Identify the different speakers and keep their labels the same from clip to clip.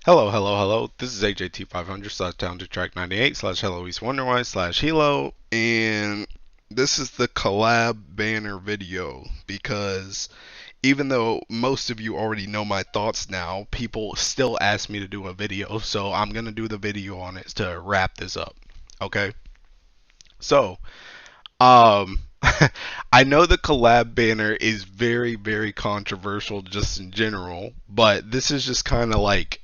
Speaker 1: Hello, hello, hello. This is AJT500 slash down to track 98 slash Hello East Wonderwise slash Hilo, and this is the collab banner video because even though most of you already know my thoughts now, people still ask me to do a video, so I'm gonna do the video on it to wrap this up. Okay? So, um, I know the collab banner is very, very controversial just in general, but this is just kind of like,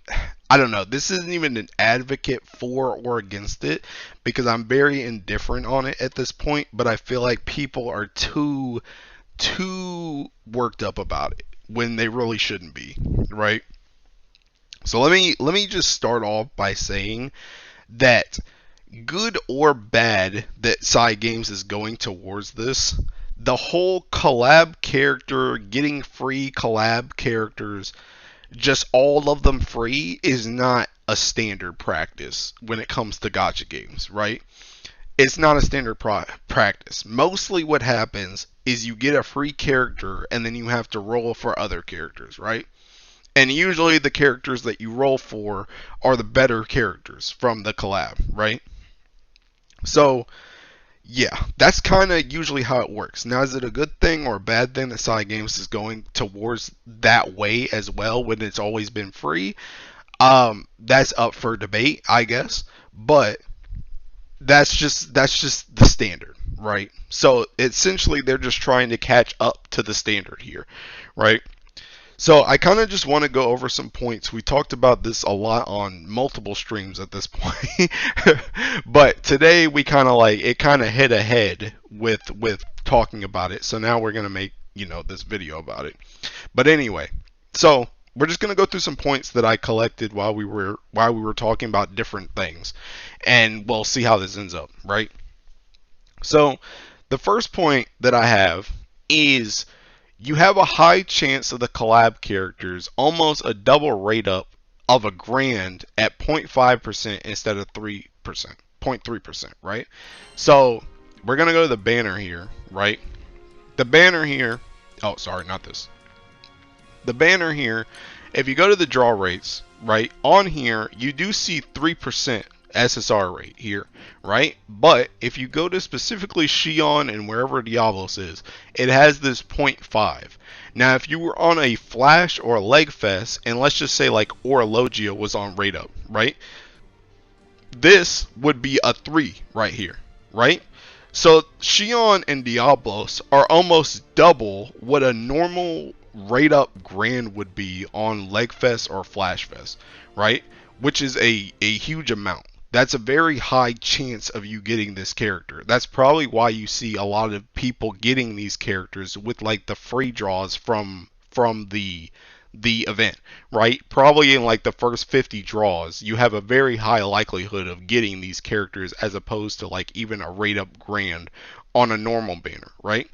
Speaker 1: I don't know. This isn't even an advocate for or against it because I'm very indifferent on it at this point, but I feel like people are too worked up about it when they really shouldn't be, right? So let me just start off by saying that good or bad that Side Games is going towards this, the whole collab character, getting free collab characters, just all of them free, is not a standard practice when it comes to gacha games, right? It's not a standard practice. Mostly what happens is you get a free character and then you have to roll for other characters, right? And usually the characters that you roll for are the better characters from the collab, right? So, yeah, that's kind of usually how it works. Now, is it a good thing or a bad thing that Side Games is going towards that way as well when it's always been free? That's up for debate, I guess. But that's just the standard, right? So essentially, they're just trying to catch up to the standard here, right? So I kind of just want to go over some points. We talked about this a lot on multiple streams at this point, but today we kind of like it kind of hit ahead with talking about it. So now we're gonna make this video about it. But anyway, so we're just gonna go through some points that I collected while we were talking about different things, and we'll see how this ends up, right? So the first point that I have is you have a high chance of the collab characters almost a double rate up of a grand at 0.5% instead of 3%, 0.3%, right? So we're going to go to the banner here, right? The banner here, oh, sorry, not this. The banner here, if you go to the draw rates, right, on here, you do see 3% SSR rate here, right? But if you go to specifically Shion and wherever Diablos is, it has this 0.5. Now, if you were on a Flash or a Leg Fest, and let's just say like Orologia was on rate up, right? This would be a 3 right here, right? So Shion and Diablos are almost double what a normal rate up grand would be on Leg Fest or Flash Fest, right? Which is a huge amount. That's a very high chance of you getting this character. That's probably why you see a lot of people getting these characters with like the free draws from the event, right? Probably in like the first 50 draws, you have a very high likelihood of getting these characters as opposed to like even a rate up grand on a normal banner, right?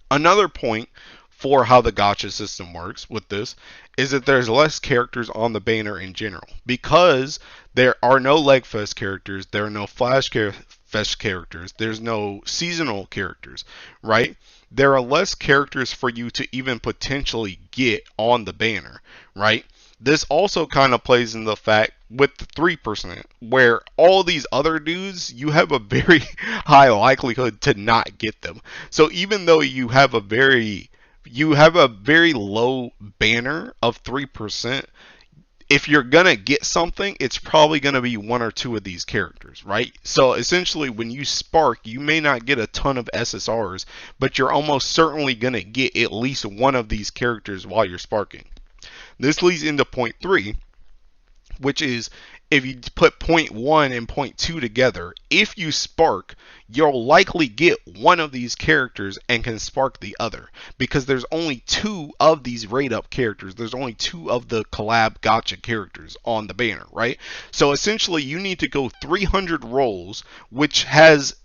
Speaker 1: Another point for how the gacha system works with this is that there's less characters on the banner in general because there are no leg fest characters, there are no flash fest characters, there's no seasonal characters, right? There are less characters for you to even potentially get on the banner, right? This also kind of plays in the fact with the 3%, where all these other dudes, you have a very high likelihood to not get them. So even though you have a very low banner of 3%, if you're gonna get something, it's probably gonna be one or two of these characters, right? So essentially, when you spark, you may not get a ton of SSRs, but you're almost certainly gonna get at least one of these characters while you're sparking. This leads into point 3, which is if you put point 1 and point 2 together, if you spark, you'll likely get one of these characters and can spark the other because there's only two of these rate up characters. There's only two of the collab gacha characters on the banner, right? So essentially, you need to go 300 rolls, which has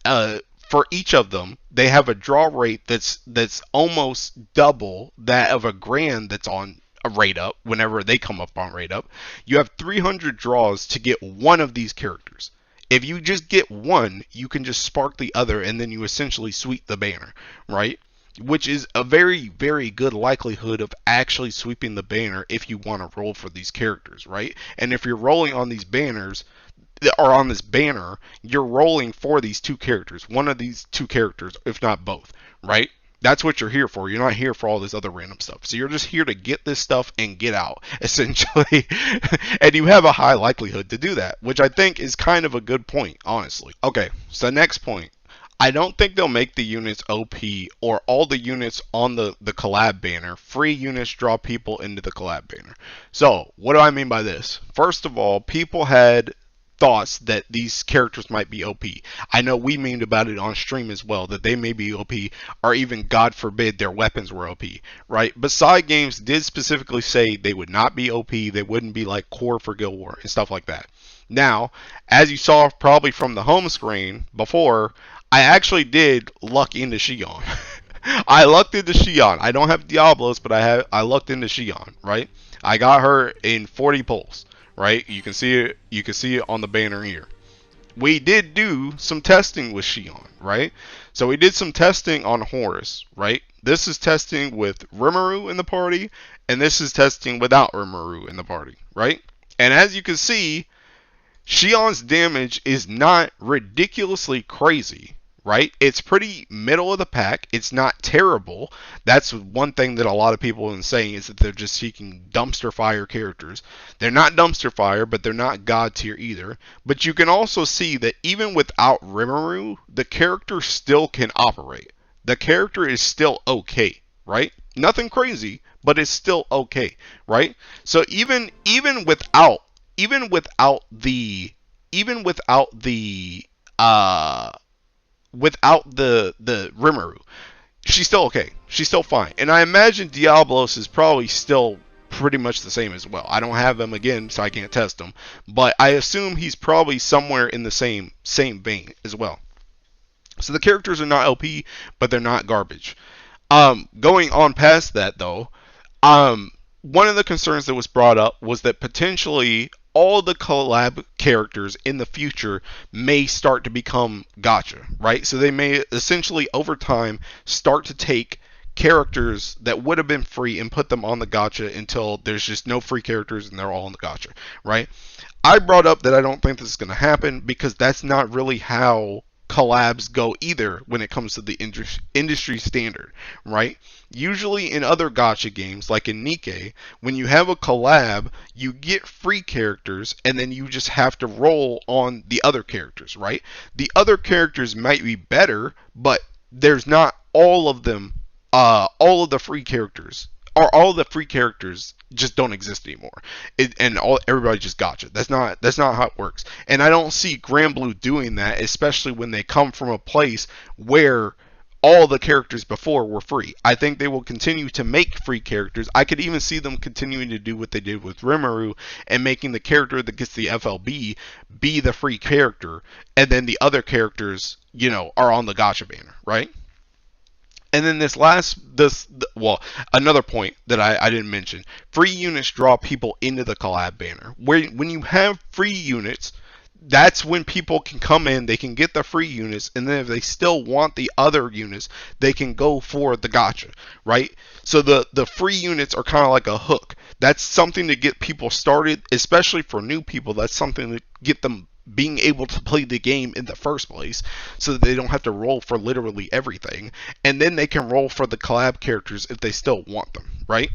Speaker 1: for each of them, they have a draw rate that's almost double that of a grand that's on a rate up whenever they come up on rate up. You have 300 draws to get one of these characters. If you just get one, you can just spark the other and then you essentially sweep the banner, right? which is a very, very good likelihood of actually sweeping the banner if you want to roll for these characters, right? And if you're rolling on these banners, or on this banner, you're rolling for these two characters, one of these two characters, if not both, right? That's what you're here for. You're not here for all this other random stuff. So you're just here to get this stuff and get out, essentially. And you have a high likelihood to do that, which I think is kind of a good point, honestly. Okay, so next point. I don't think they'll make the units OP or all the units on the collab banner. Free units draw people into the collab banner. So, what do I mean by this? First of all, people had thoughts that these characters might be OP. I know we memed about it on stream as well, that they may be OP, or even, God forbid, their weapons were OP, right? But Side Games did specifically say they would not be OP, they wouldn't be like core for Guild War and stuff like that. Now, as you saw probably from the home screen before, I actually did luck into Shion. I lucked into Shion. I don't have Diablos, but I lucked into Shion, right? I got her in 40 pulls, right? You can see it. You can see it on the banner here. We did do some testing with Shion, right? So we did some testing on Horus, right? This is testing with Rimuru in the party, and this is testing without Rimuru in the party, right? And as you can see, Shion's damage is not ridiculously crazy, right? It's pretty middle of the pack. It's not terrible. That's one thing that a lot of people have been saying, is that they're just seeking dumpster fire characters. They're not dumpster fire, but they're not god tier either. But you can also see that even without Rimuru, the character still can operate. The character is still okay, right? Nothing crazy, but it's still okay, right? So even without the even without the Rimuru, she's still okay. She's still fine. And I imagine Diablos is probably still pretty much the same as well. I don't have him again, so I can't test him, but I assume he's probably somewhere in the same vein as well. So the characters are not OP, but they're not garbage. Going on past that though, one of the concerns that was brought up was that potentially all the collab characters in the future may start to become gacha, right? So they may essentially over time start to take characters that would have been free and put them on the gacha until there's just no free characters and they're all in the gacha, right? I brought up that I don't think this is going to happen because that's not really how collabs go either when it comes to the industry standard, right? Usually in other gacha games, like in Nikke, when you have a collab, you get free characters and then you just have to roll on the other characters, right? The other characters might be better, but there's not all of them, all of the free characters, or all of the free characters just don't exist anymore. Everybody just gotcha. That's not how it works. And I don't see Granblue doing that, especially when they come from a place where all the characters before were free. I think they will continue to make free characters. I could even see them continuing to do what they did with Rimuru and making the character that gets the FLB be the free character, and then the other characters, are on the gotcha banner, right? And then another point that I didn't mention, free units draw people into the collab banner. When you have free units, that's when people can come in, they can get the free units, and then if they still want the other units, they can go for the gacha, right? So the free units are kind of like a hook. That's something to get people started, especially for new people. That's something to get them being able to play the game in the first place, so that they don't have to roll for literally everything, and then they can roll for the collab characters if they still want them, right?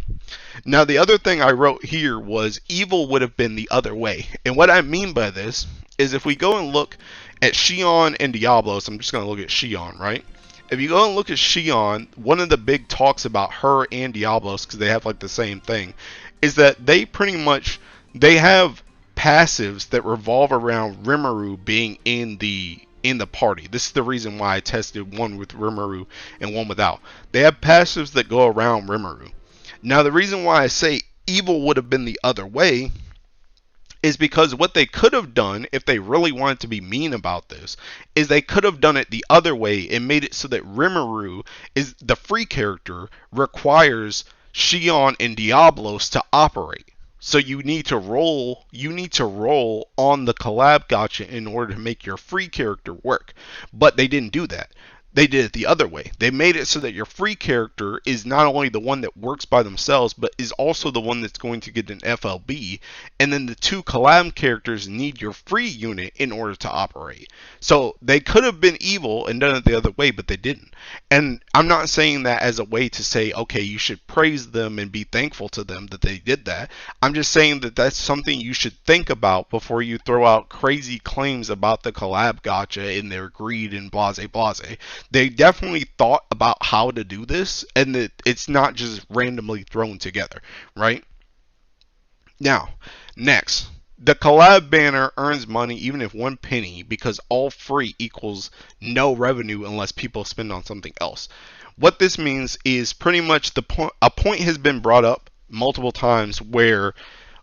Speaker 1: Now the other thing I wrote here was evil would have been the other way, and what I mean by this is if we go and look at Shion and Diablos, I'm just going to look at Shion, right? If you go and look at Shion, one of the big talks about her and Diablos, because they have like the same thing, is that they have passives that revolve around Rimuru being in the party. This is the reason why I tested one with Rimuru and one without. They have passives that go around Rimuru. Now the reason why I say evil would have been the other way is because what they could have done, if they really wanted to be mean about this, is they could have done it the other way and made it so that Rimuru, is the free character, requires Shion and Diablos to operate. So you need to roll on the collab gacha in order to make your free character work. But they didn't do that. They did it the other way. They made it so that your free character is not only the one that works by themselves, but is also the one that's going to get an FLB. And then the two collab characters need your free unit in order to operate. So they could have been evil and done it the other way, but they didn't. And I'm not saying that as a way to say, okay, you should praise them and be thankful to them that they did that. I'm just saying that that's something you should think about before you throw out crazy claims about the collab gacha and their greed and blase blase. They definitely thought about how to do this, and that it's not just randomly thrown together, right? Now, next, the collab banner earns money even if 1 penny, because all free equals no revenue unless people spend on something else. What this means is pretty much a point has been brought up multiple times where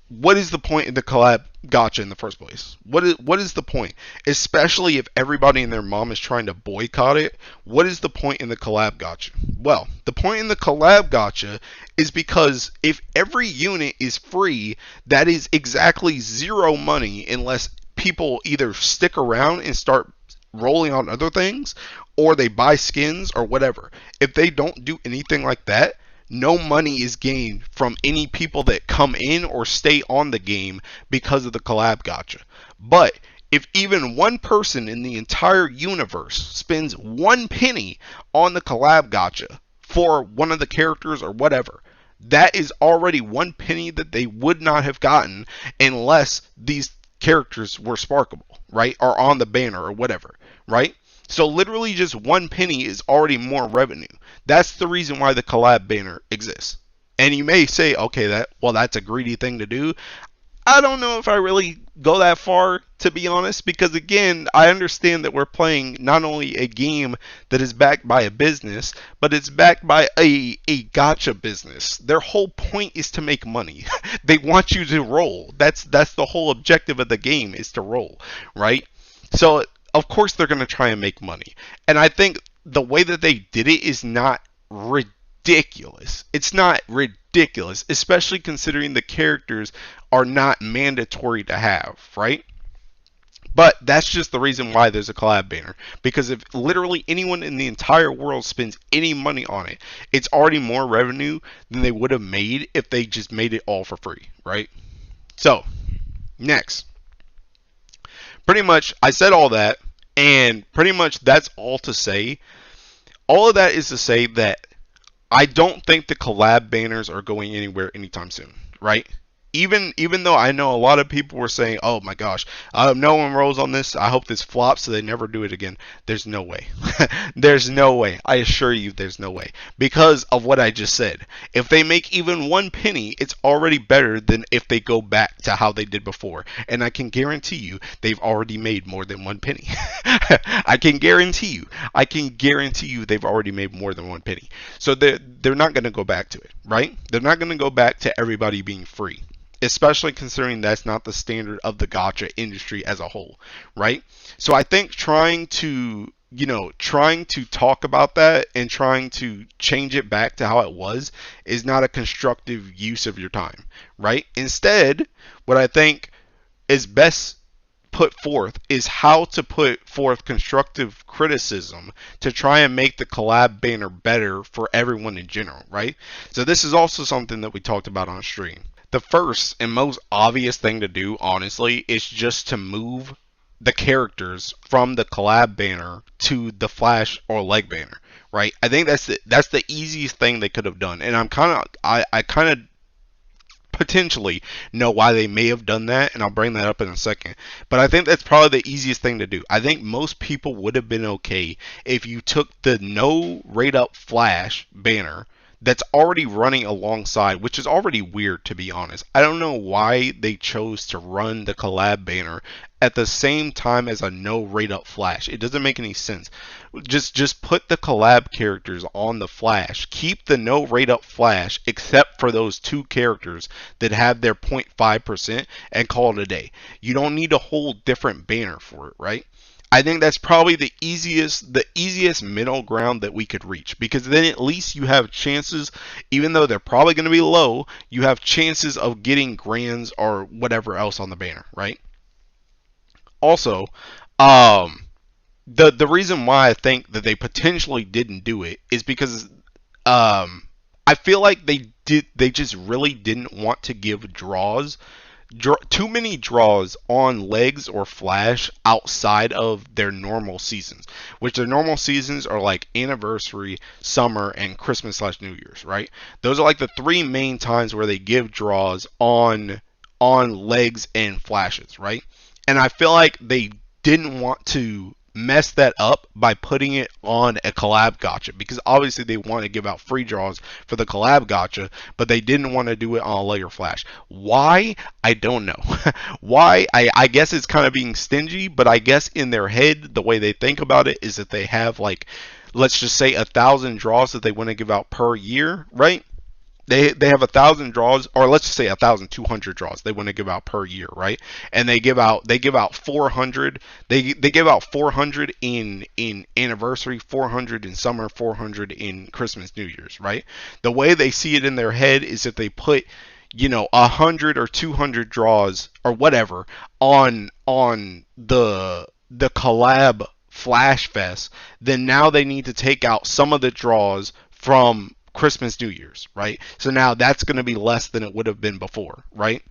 Speaker 1: what is the point of the collab gacha in the first place? What is the point? Especially if everybody and their mom is trying to boycott it. What is the point in the collab gacha? Well, the point in the collab gacha is because if every unit is free, that is exactly zero money unless people either stick around and start rolling on other things, or they buy skins or whatever. If they don't do anything like that, no money is gained from any people that come in or stay on the game because of the collab gacha. But if even one person in the entire universe spends 1 penny on the collab gacha for one of the characters or whatever, that is already 1 penny that they would not have gotten unless these characters were sparkable, right? Or on the banner or whatever, right? So literally just 1 penny is already more revenue. That's the reason why the collab banner exists. And you may say, okay, that's a greedy thing to do. I don't know if I really go that far, to be honest, because again, I understand that we're playing not only a game that is backed by a business, but it's backed by a gacha business. Their whole point is to make money. They want you to roll. That's the whole objective of the game, is to roll, right? So of course they're going to try and make money. And I think the way that they did it is not ridiculous. It's not ridiculous, especially considering the characters are not mandatory to have, right? But that's just the reason why there's a collab banner. Because if literally anyone in the entire world spends any money on it, it's already more revenue than they would have made if they just made it all for free, right? So, next. Pretty much, I said all that, and pretty much that's all to say. All of that is to say that I don't think the collab banners are going anywhere anytime soon, right? Even though I know a lot of people were saying, "Oh my gosh, no one rolls on this. I hope this flops so they never do it again." There's no way. There's no way. I assure you, there's no way, because of what I just said. If they make even 1 penny, it's already better than if they go back to how they did before. And I can guarantee you, they've already made more than 1 penny. I can guarantee you. I can guarantee you, they've already made more than 1 penny. So they're not going to go back to it, right? They're not going to go back to everybody being free, especially considering that's not the standard of the gacha industry as a whole, right? So I think trying to talk about that and trying to change it back to how it was is not a constructive use of your time, right? Instead, what I think is best put forth is how to put forth constructive criticism to try and make the collab banner better for everyone in general, right? So this is also something that we talked about on stream. The first and most obvious thing to do, honestly, is just to move the characters from the collab banner to the flash or leg banner, right? I think that's the easiest thing they could have done, and I kind of potentially know why they may have done that, and I'll bring that up in a second. But I think that's probably the easiest thing to do. I think most people would have been okay if you took the no rate up flash banner that's already running alongside, which is already weird, to be honest. I don't know why they chose to run the collab banner at the same time as a no rate up flash. It doesn't make any sense. Just put the collab characters on the flash. Keep the no rate up flash except for those two characters that have their 0.5% and call it a day. You don't need a whole different banner for it, right? I think that's probably the easiest middle ground that we could reach, because then at least you have chances, even though they're probably going to be low, you have chances of getting grands or whatever else on the banner, right? Also, the reason why I think that they potentially didn't do it is because I feel like they just really didn't want to give too many draws on legs or flash outside of their normal seasons, which their normal seasons are like anniversary, summer, and Christmas slash New Year's, right? Those are like the three main times where they give draws on legs and flashes, right? And I feel like they didn't want to mess that up by putting it on a collab gotcha, because obviously they want to give out free draws for the collab gotcha, but they didn't want to do it on a layer flash. Why? I don't know. Why? I guess it's kind of being stingy, but I guess in their head the way they think about it is that they have like, let's just say 1,000 draws that they want to give out per year, right? They have 1,000 draws, or let's just say 1,200 draws they want to give out per year, right? And they give out 400. They give out 400 in anniversary, 400 in summer, 400 in Christmas, New Year's, right? The way they see it in their head is that they put 100 or 200 draws or whatever on the collab flash fest, then now they need to take out some of the draws from Christmas, New Year's, right? So now that's going to be less than it would have been before, right?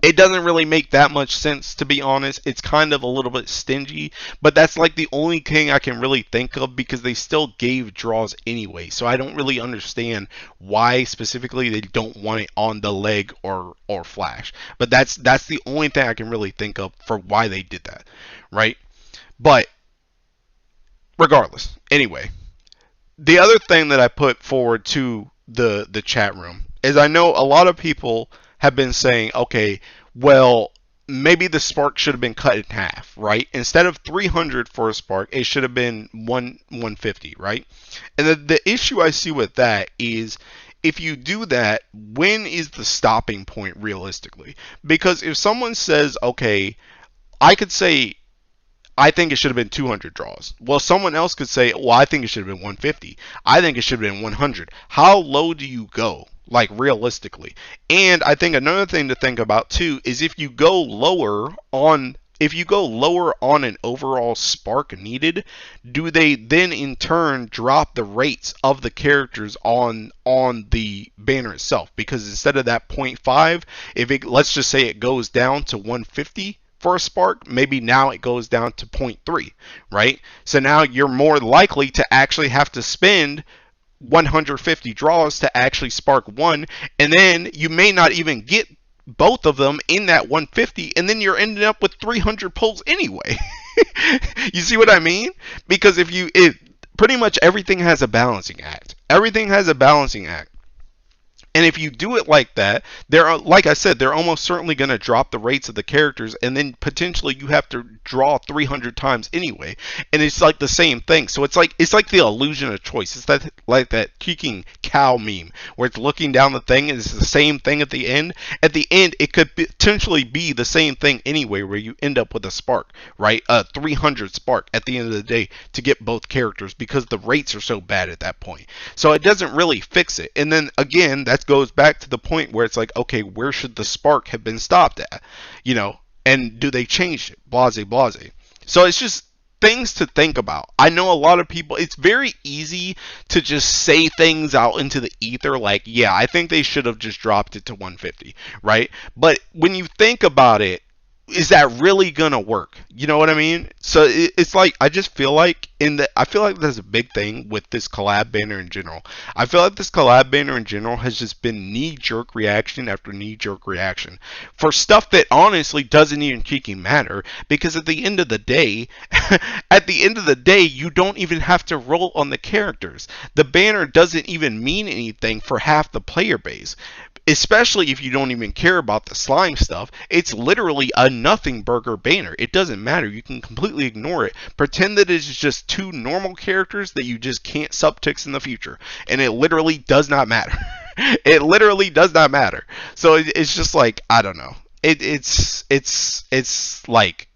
Speaker 1: It doesn't really make that much sense, to be honest. It's kind of a little bit stingy, but that's like the only thing I can really think of, because they still gave draws anyway. So I don't really understand why specifically they don't want it on the leg or flash. But that's the only thing I can really think of for why they did that, right? But regardless, anyway, the other thing that I put forward to the chat room is, I know a lot of people have been saying, okay, well, maybe the spark should have been cut in half, right? Instead of 300 for a spark, it should have been 150, right? And the issue I see with that is, if you do that, when is the stopping point realistically? Because if someone says, okay, I could say I think it should have been 200 draws. Well, someone else could say, well, I think it should have been 150. I think it should have been 100. How low do you go? Like, realistically. And I think another thing to think about too is, if you go lower on an overall spark needed, do they then in turn drop the rates of the characters on the banner itself? Because instead of that point 0.5, if it, let's just say it goes down to 150 for a spark, maybe now it goes down to 0.3, right? So now you're more likely to actually have to spend 150 draws to actually spark one, and then you may not even get both of them in that 150, and then you're ending up with 300 pulls anyway. You see what I mean? Because if pretty much everything has a balancing act. Everything has a balancing act. And if you do it like that, like I said, they're almost certainly going to drop the rates of the characters, and then potentially you have to draw 300 times anyway. And it's like the same thing. So it's like the illusion of choice. It's that like that kicking cow meme where it's looking down the thing and it's the same thing at the end. At the end, it could potentially be the same thing anyway, where you end up with a spark, right? A 300 spark at the end of the day to get both characters, because the rates are so bad at that point. So it doesn't really fix it. And then again, that goes back to the point where it's like, okay, where should the spark have been stopped at? And do they change it? Blase, blase. So it's just things to think about. I know a lot of people, it's very easy to just say things out into the ether like, yeah, I think they should have just dropped it to 150, right? But when you think about it, is that really gonna work? You know what I mean? So it's like, I feel like there's a big thing with this collab banner in general. I feel like this collab banner in general has just been knee-jerk reaction after knee-jerk reaction for stuff that honestly doesn't even freaking matter, because at the end of the day, you don't even have to roll on the characters. The banner doesn't even mean anything for half the player base, especially if you don't even care about the slime stuff. It's literally a nothing burger banner. It doesn't matter. You can completely ignore it. Pretend that it's just two normal characters that you just can't subtext in the future, and it literally does not matter. It literally does not matter. So it's just like, I don't know. It's like,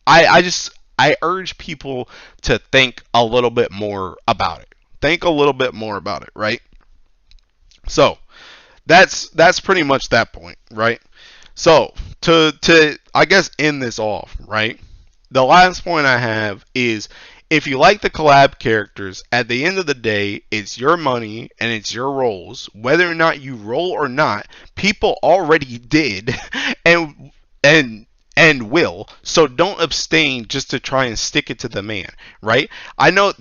Speaker 1: I urge people to think a little bit more about it. Think a little bit more about it, right? So that's pretty much that point, right? So to I guess end this off, right? the last point I have is, if you like the collab characters, at the end of the day, it's your money and it's your roles. Whether or not you roll or not, people already did, and and and will. So don't abstain just to try and stick it to the man, right? I know,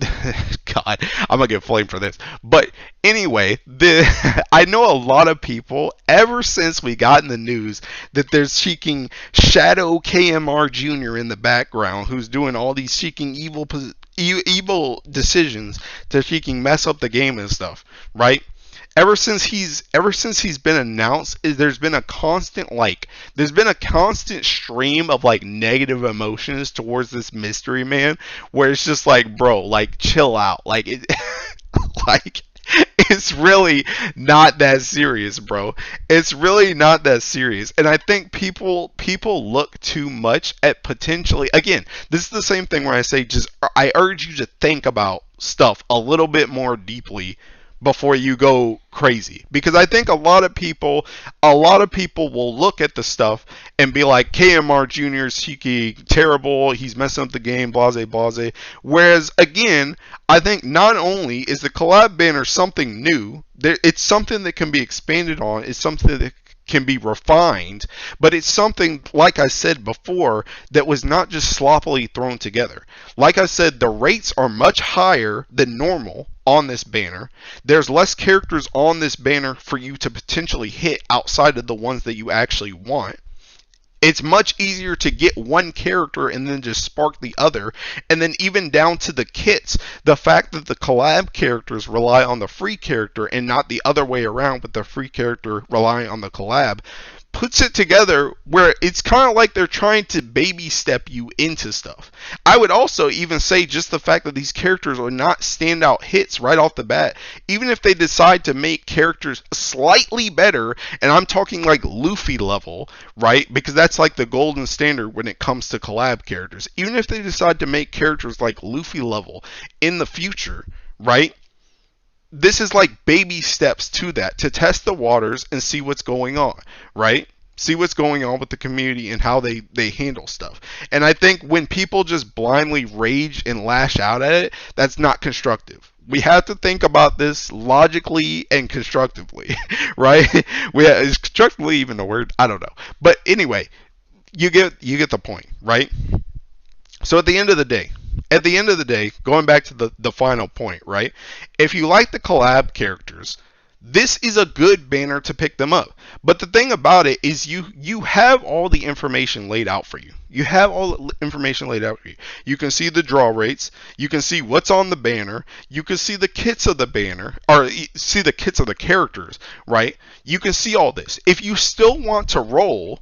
Speaker 1: God, I'm gonna get flamed for this, but anyway, I know a lot of people ever since we got in the news that they're seeking Shadow KMR Jr. in the background, who's doing all these seeking evil decisions to seeking mess up the game and stuff, right? Ever since he's been announced, there's been a constant stream of like negative emotions towards this mystery man, where it's just like, bro, like chill out, like it like it's really not that serious, bro. It's really not that serious. And I think people look too much at potentially, again, this is the same thing where I say, just I urge you to think about stuff a little bit more deeply before you go crazy, because I think a lot of people will look at the stuff and be like, KMR Jr. Shiki terrible, he's messing up the game, blase blase. Whereas again, I think not only is the collab banner something new, it's something that can be expanded on, it's something that can be refined, but it's something, like I said before, that was not just sloppily thrown together. Like I said, the rates are much higher than normal on this banner. There's less characters on this banner for you to potentially hit outside of the ones that you actually want. It's much easier to get one character and then just spark the other. And then even down to the kits, the fact that the collab characters rely on the free character and not the other way around, with the free character relying on the collab, puts it together where it's kind of like they're trying to baby step you into stuff. I would also even say just the fact that these characters are not standout hits right off the bat, even if they decide to make characters slightly better, and I'm talking like Luffy level, right? Because that's like the golden standard when it comes to collab characters. Even if they decide to make characters like Luffy level in the future, right? This is like baby steps to that, to test the waters and see what's going on, right? See what's going on with the community and how they handle stuff. And I think when people just blindly rage and lash out at it, that's not constructive. We have to think about this logically and constructively, right? Is constructively even a word? I don't know. But anyway, you get the point, right? So at the end of the day, going back to the final point, right? If you like the collab characters, this is a good banner to pick them up. But the thing about it is you have all the information laid out for you. You have all the information laid out for you. You can see the draw rates. You can see what's on the banner. You can see the kits of the banner, or see the kits of the characters, right? You can see all this. If you still want to roll,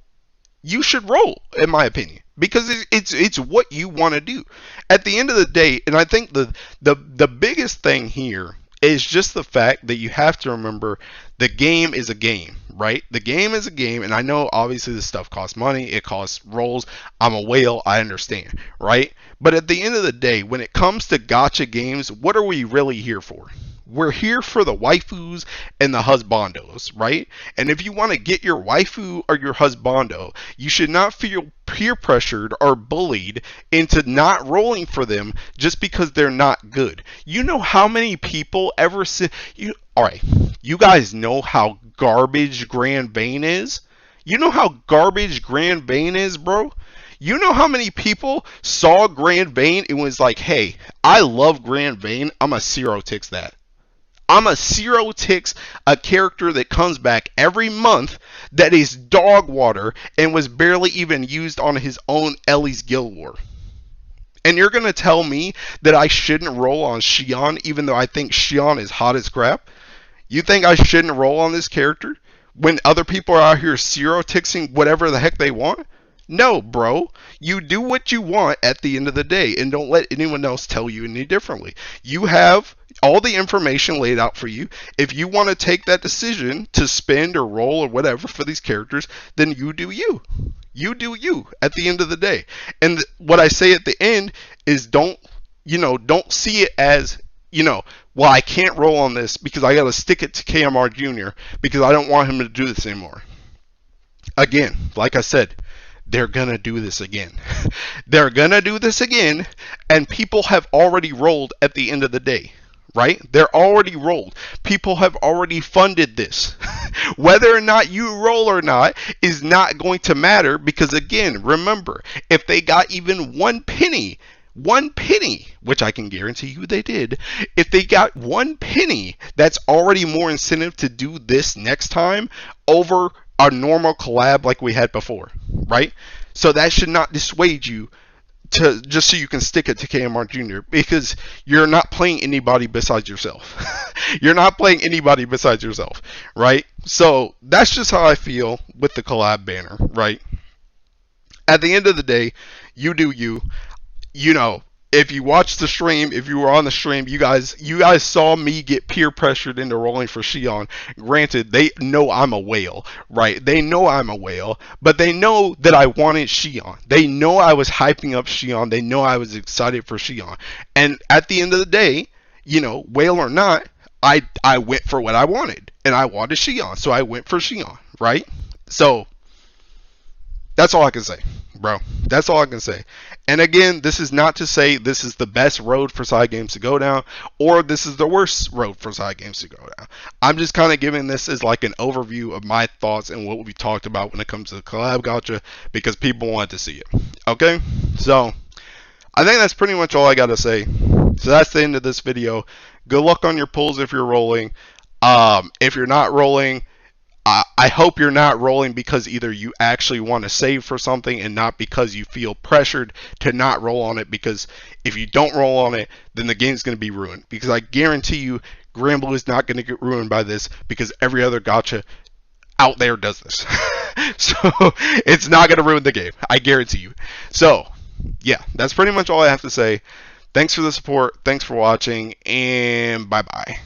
Speaker 1: you should roll, in my opinion, because it's what you want to do at the end of the day. And I think the biggest thing here is just the fact that you have to remember the game is a game, right? The game is a game, and I know obviously this stuff costs money, it costs rolls. I'm a whale, I understand, right? But at the end of the day, when it comes to gacha games, what are we really here for? We're here for the waifus and the husbandos, right? And if you want to get your waifu or your husbando, you should not feel peer pressured or bullied into not rolling for them just because they're not good. You know how many people ever say, alright, you guys know how garbage Grand Bane is? You know how garbage Grand Bane is, bro? You know how many people saw Grand Bane and was like, hey, I love Grand Bane, I'm a zero ticks that. I'm a zero ticks a character that comes back every month that is dog water and was barely even used on his own Ellie's Guild War. And you're going to tell me that I shouldn't roll on Xion even though I think Xion is hot as crap? You think I shouldn't roll on this character when other people are out here zero ticksing whatever the heck they want? No, bro. You do what you want at the end of the day, and don't let anyone else tell you any differently. You have all the information laid out for you. If you want to take that decision to spend or roll or whatever for these characters, then you do you. You do you at the end of the day. And what I say at the end is don't see it as, well, I can't roll on this because I got to stick it to KMR Jr. because I don't want him to do this anymore. Again, like I said, they're gonna do this again. They're gonna do this again, and people have already rolled at the end of the day, right? They're already rolled. People have already funded this. Whether or not you roll or not is not going to matter, because again, remember, if they got even one penny, which I can guarantee you they did, if they got one penny, that's already more incentive to do this next time over a normal collab like we had before, right? So that should not dissuade you to just so you can stick it to KMR Jr., because you're not playing anybody besides yourself. You're not playing anybody besides yourself, right? So that's just how I feel with the collab banner, right? At the end of the day, you do you. You know, if you watched the stream, if you were on the stream, you guys saw me get peer pressured into rolling for Shion. Granted, they know I'm a whale, right? They know I'm a whale, but they know that I wanted Shion. They know I was hyping up Shion. They know I was excited for Shion. And at the end of the day, you know, whale or not, I went for what I wanted, and I wanted Shion, so I went for Shion, right? So that's all I can say, bro. That's all I can say. And again, this is not to say this is the best road for side games to go down, or this is the worst road for side games to go down. I'm just kind of giving this as like an overview of my thoughts and what we talked about when it comes to the Collab Gacha, because people wanted to see it. Okay? So, I think that's pretty much all I got to say. So that's the end of this video. Good luck on your pulls if you're rolling. If you're not rolling, I hope you're not rolling because either you actually want to save for something and not because you feel pressured to not roll on it, because if you don't roll on it, then the game's going to be ruined. Because I guarantee you, Granblue is not going to get ruined by this, because every other gacha out there does this. So it's not going to ruin the game. I guarantee you. So yeah, that's pretty much all I have to say. Thanks for the support. Thanks for watching, and bye-bye.